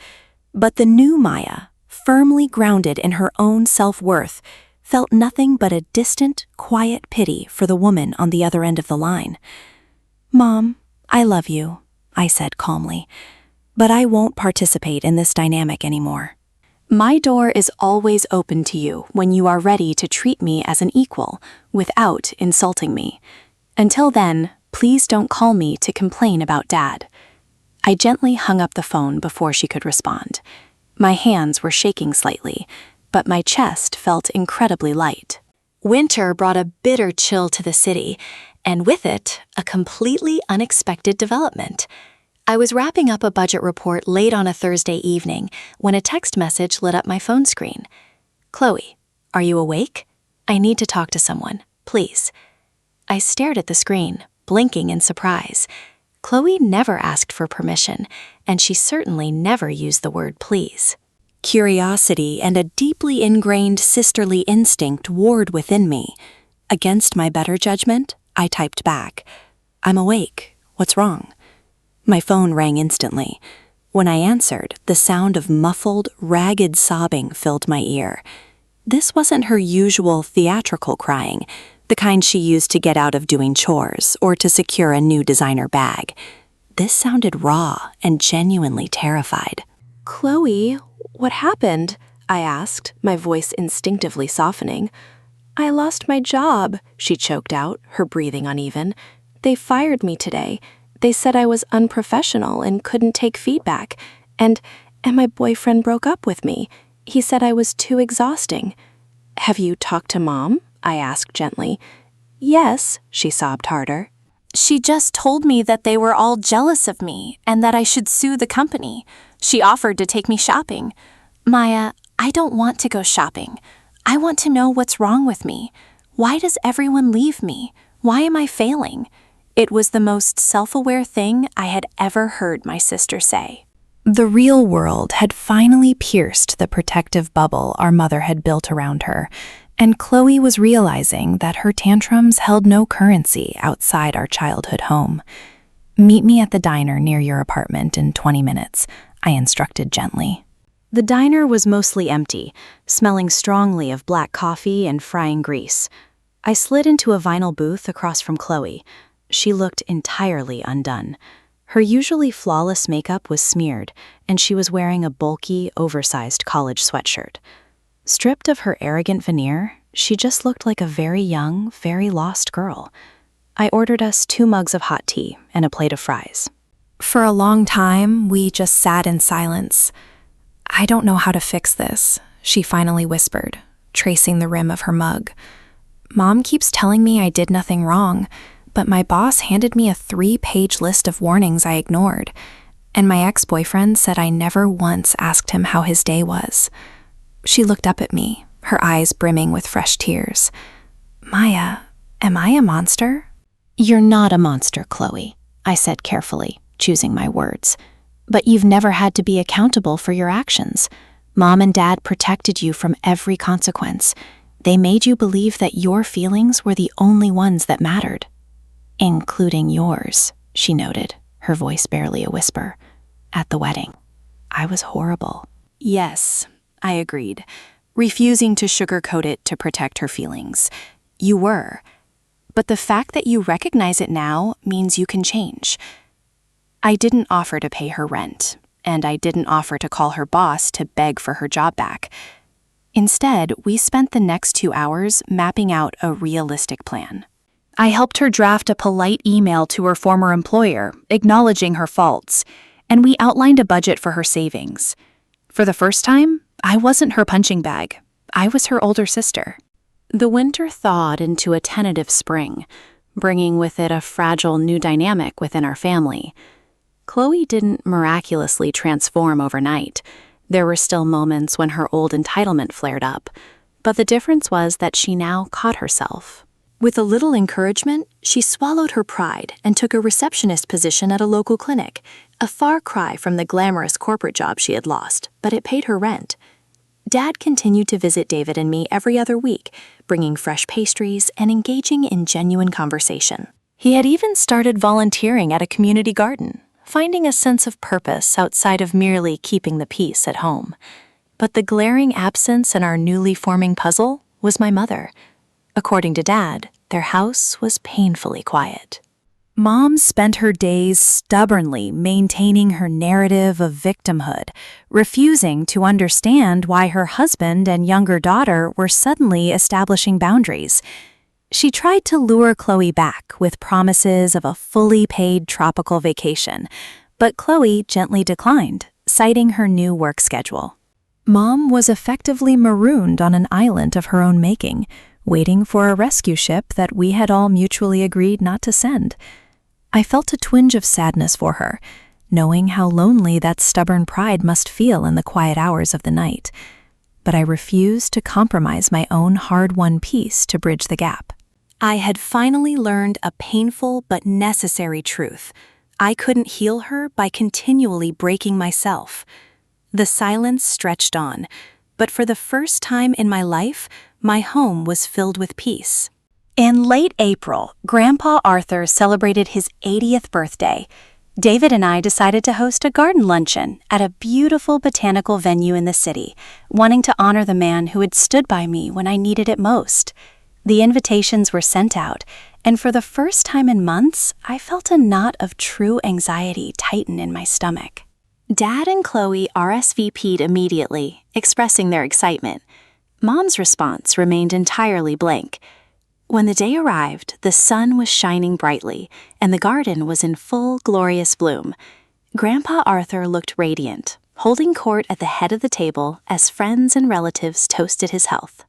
But the new Maya, firmly grounded in her own self-worth, felt nothing but a distant, quiet pity for the woman on the other end of the line. "Mom, I love you," I said calmly, "but I won't participate in this dynamic anymore. My door is always open to you when you are ready to treat me as an equal without insulting me. Until then, please don't call me to complain about Dad." I gently hung up the phone before she could respond. My hands were shaking slightly, but my chest felt incredibly light. Winter brought a bitter chill to the city, and with it, a completely unexpected development. I was wrapping up a budget report late on a Thursday evening when a text message lit up my phone screen. "Chloe, are you awake? I need to talk to someone, please." I stared at the screen, blinking in surprise. Chloe never asked for permission, and she certainly never used the word please. Curiosity and a deeply ingrained sisterly instinct warred within me. Against my better judgment, I typed back, "I'm awake. What's wrong?" My phone rang instantly. When I answered, the sound of muffled, ragged sobbing filled my ear. This wasn't her usual theatrical crying, the kind she used to get out of doing chores or to secure a new designer bag. This sounded raw and genuinely terrified. "Chloe, what happened?" I asked, my voice instinctively softening. "I lost my job," she choked out, her breathing uneven. "They fired me today. They said I was unprofessional and couldn't take feedback. And my boyfriend broke up with me. He said I was too exhausting." "Have you talked to Mom?" I asked gently. "Yes," she sobbed harder. "She just told me that they were all jealous of me and that I should sue the company. She offered to take me shopping. Maya, I don't want to go shopping. I want to know what's wrong with me. Why does everyone leave me? Why am I failing?" It was the most self-aware thing I had ever heard my sister say. The real world had finally pierced the protective bubble our mother had built around her, and Chloe was realizing that her tantrums held no currency outside our childhood home. "Meet me at the diner near your apartment in 20 minutes, I instructed gently. The diner was mostly empty, smelling strongly of black coffee and frying grease. I slid into a vinyl booth across from Chloe. She looked entirely undone. Her usually flawless makeup was smeared, and she was wearing a bulky, oversized college sweatshirt. Stripped of her arrogant veneer, she just looked like a very young, very lost girl. I ordered us 2 mugs of hot tea and a plate of fries. For a long time, we just sat in silence. "I don't know how to fix this," she finally whispered, tracing the rim of her mug. "Mom keeps telling me I did nothing wrong, but my boss handed me a 3-page list of warnings I ignored, and my ex-boyfriend said I never once asked him how his day was." She looked up at me, her eyes brimming with fresh tears. "Maya, am I a monster?" "You're not a monster, Chloe," I said carefully, choosing my words. "But you've never had to be accountable for your actions. Mom and Dad protected you from every consequence. They made you believe that your feelings were the only ones that mattered." "Including yours," she noted, her voice barely a whisper. "At the wedding, I was horrible." "Yes," I agreed, refusing to sugarcoat it to protect her feelings. "You were. But the fact that you recognize it now means you can change." I didn't offer to pay her rent, and I didn't offer to call her boss to beg for her job back. Instead, we spent the next 2 hours mapping out a realistic plan. I helped her draft a polite email to her former employer, acknowledging her faults, and we outlined a budget for her savings. For the first time, I wasn't her punching bag. I was her older sister. The winter thawed into a tentative spring, bringing with it a fragile new dynamic within our family. Chloe didn't miraculously transform overnight. There were still moments when her old entitlement flared up, but the difference was that she now caught herself. With a little encouragement, she swallowed her pride and took a receptionist position at a local clinic, a far cry from the glamorous corporate job she had lost, but it paid her rent. Dad continued to visit David and me every other week, bringing fresh pastries and engaging in genuine conversation. He had even started volunteering at a community garden, finding a sense of purpose outside of merely keeping the peace at home. But the glaring absence in our newly forming puzzle was my mother. According to Dad, their house was painfully quiet. Mom spent her days stubbornly maintaining her narrative of victimhood, refusing to understand why her husband and younger daughter were suddenly establishing boundaries. She tried to lure Chloe back with promises of a fully paid tropical vacation, but Chloe gently declined, citing her new work schedule. Mom was effectively marooned on an island of her own making, waiting for a rescue ship that we had all mutually agreed not to send. I felt a twinge of sadness for her, knowing how lonely that stubborn pride must feel in the quiet hours of the night. But I refused to compromise my own hard-won peace to bridge the gap. I had finally learned a painful but necessary truth. I couldn't heal her by continually breaking myself. The silence stretched on, but for the first time in my life, my home was filled with peace. In late April, Grandpa Arthur celebrated his 80th birthday. David and I decided to host a garden luncheon at a beautiful botanical venue in the city, wanting to honor the man who had stood by me when I needed it most. The invitations were sent out, and for the first time in months, I felt a knot of true anxiety tighten in my stomach. Dad and Chloe RSVP'd immediately, expressing their excitement. Mom's response remained entirely blank. When the day arrived, the sun was shining brightly, and the garden was in full, glorious bloom. Grandpa Arthur looked radiant, holding court at the head of the table as friends and relatives toasted his health.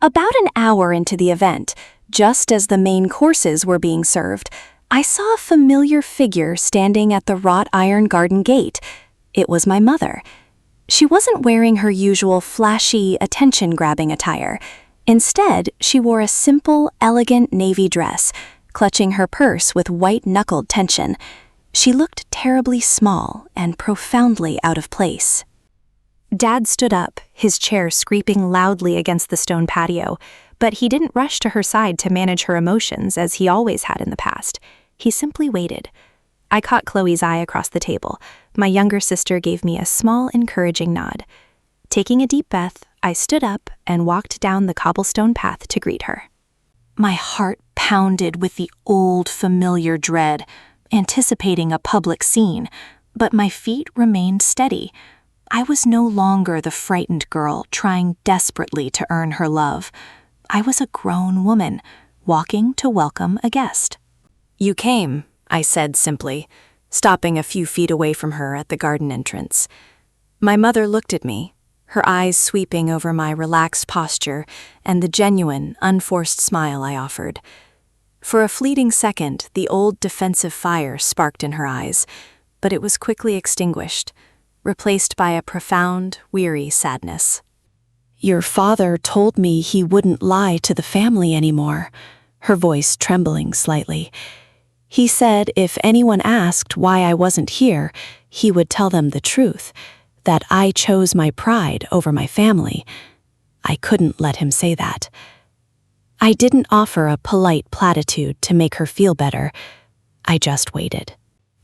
About an hour into the event, just as the main courses were being served, I saw a familiar figure standing at the wrought iron garden gate. It was my mother. She wasn't wearing her usual flashy, attention-grabbing attire. Instead, she wore a simple, elegant navy dress, clutching her purse with white-knuckled tension. She looked terribly small and profoundly out of place. Dad stood up, his chair scraping loudly against the stone patio, but he didn't rush to her side to manage her emotions as he always had in the past. He simply waited. I caught Chloe's eye across the table. My younger sister gave me a small, encouraging nod. Taking a deep breath, I stood up and walked down the cobblestone path to greet her. My heart pounded with the old, familiar dread, anticipating a public scene, but my feet remained steady. I was no longer the frightened girl trying desperately to earn her love. I was a grown woman, walking to welcome a guest. "You came," I said simply, stopping a few feet away from her at the garden entrance. My mother looked at me, her eyes sweeping over my relaxed posture and the genuine, unforced smile I offered. For a fleeting second, the old defensive fire sparked in her eyes, but it was quickly extinguished, replaced by a profound, weary sadness. "Your father told me he wouldn't lie to the family anymore," her voice trembling slightly. "He said if anyone asked why I wasn't here, he would tell them the truth, that I chose my pride over my family. I couldn't let him say that." I didn't offer a polite platitude to make her feel better. I just waited.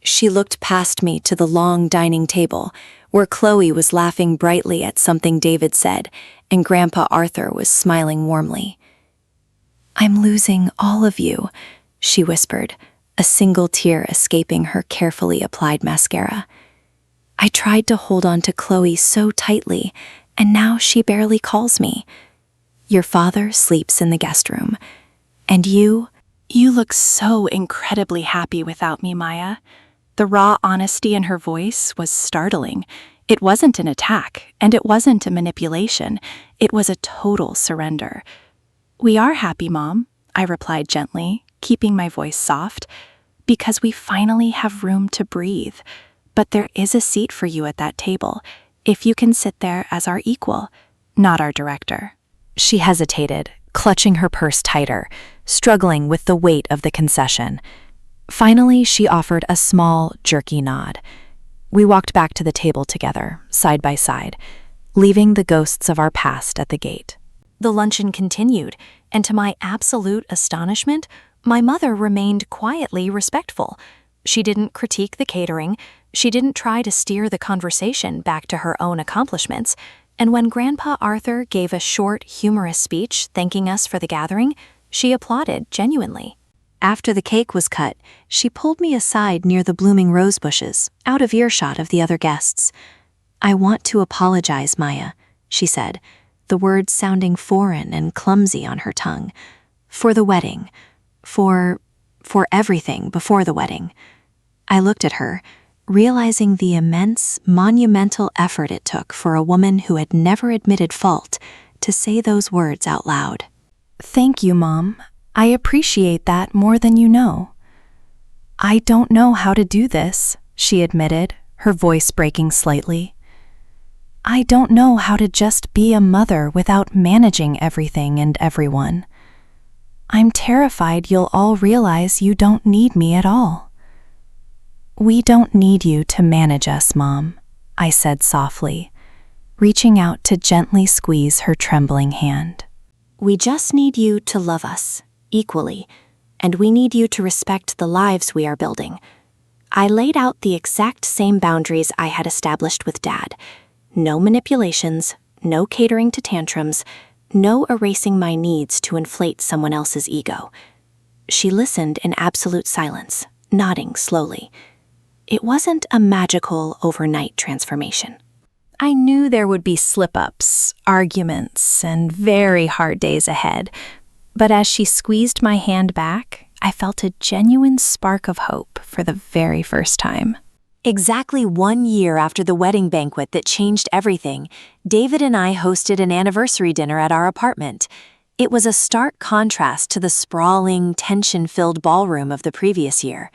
She looked past me to the long dining table, where Chloe was laughing brightly at something David said, and Grandpa Arthur was smiling warmly. "I'm losing all of you," she whispered, a single tear escaping her carefully applied mascara. I tried to hold on to Chloe so tightly, and now she barely calls me. "Your father sleeps in the guest room. And you look so incredibly happy without me, Maya." The raw honesty in her voice was startling. It wasn't an attack, and it wasn't a manipulation. It was a total surrender. "We are happy, Mom," I replied gently, keeping my voice soft, "because we finally have room to breathe. But there is a seat for you at that table, if you can sit there as our equal, not our director." She hesitated, clutching her purse tighter, struggling with the weight of the concession. Finally, she offered a small, jerky nod. We walked back to the table together, side by side, leaving the ghosts of our past at the gate. The luncheon continued, and to my absolute astonishment, my mother remained quietly respectful. She didn't critique the catering, she didn't try to steer the conversation back to her own accomplishments, and when Grandpa Arthur gave a short, humorous speech thanking us for the gathering, she applauded genuinely. After the cake was cut, she pulled me aside near the blooming rose bushes, out of earshot of the other guests. "I want to apologize, Maya," she said, the words sounding foreign and clumsy on her tongue. "For the wedding. For everything before the wedding." I looked at her, realizing the immense, monumental effort it took for a woman who had never admitted fault to say those words out loud. "Thank you, Mom. I appreciate that more than you know." "I don't know how to do this," she admitted, her voice breaking slightly. "I don't know how to just be a mother without managing everything and everyone. I'm terrified you'll all realize you don't need me at all." "We don't need you to manage us, Mom," I said softly, reaching out to gently squeeze her trembling hand. "We just need you to love us, equally, and we need you to respect the lives we are building. I laid out the exact same boundaries I had established with Dad. No manipulations, no catering to tantrums, no erasing my needs to inflate someone else's ego. She listened in absolute silence, nodding slowly. It wasn't a magical overnight transformation. I knew there would be slip-ups, arguments, and very hard days ahead, but as she squeezed my hand back, I felt a genuine spark of hope for the very first time. Exactly 1 year after the wedding banquet that changed everything, David and I hosted an anniversary dinner at our apartment. It was a stark contrast to the sprawling, tension-filled ballroom of the previous year.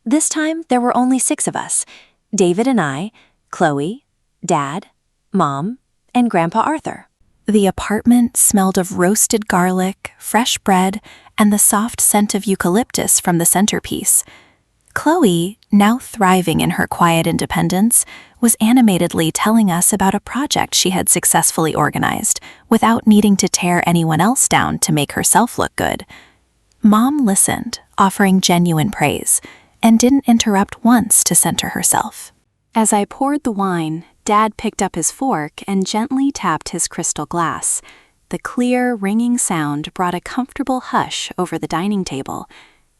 This time, there were only 6 of us: David and I, Chloe, Dad, Mom, and Grandpa Arthur. The apartment smelled of roasted garlic, fresh bread, and the soft scent of eucalyptus from the centerpiece. Chloe, now thriving in her quiet independence, was animatedly telling us about a project she had successfully organized without needing to tear anyone else down to make herself look good. Mom listened, offering genuine praise, and didn't interrupt once to center herself. As I poured the wine, Dad picked up his fork and gently tapped his crystal glass. The clear, ringing sound brought a comfortable hush over the dining table.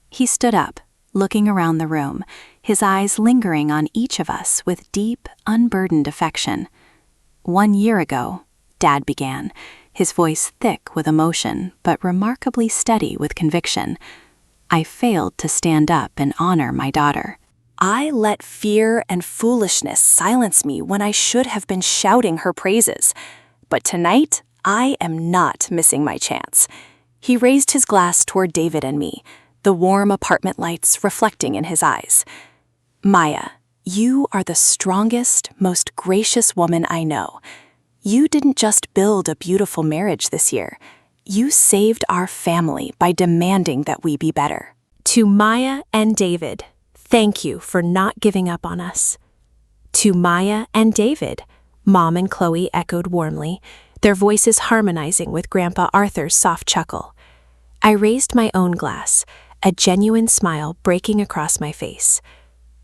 He stood up, looking around the room, his eyes lingering on each of us with deep, unburdened affection. 1 year ago, Dad began, his voice thick with emotion, but remarkably steady with conviction. I failed to stand up and honor my daughter. I let fear and foolishness silence me when I should have been shouting her praises. But tonight, I am not missing my chance. He raised his glass toward David and me, the warm apartment lights reflecting in his eyes. Maya, you are the strongest, most gracious woman I know. You didn't just build a beautiful marriage this year. You saved our family by demanding that we be better. To Maya and David, thank you for not giving up on us. To Maya and David, Mom and Chloe echoed warmly, their voices harmonizing with Grandpa Arthur's soft chuckle. I raised my own glass, a genuine smile breaking across my face.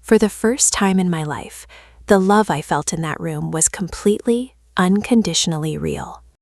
For the first time in my life, the love I felt in that room was completely, unconditionally real.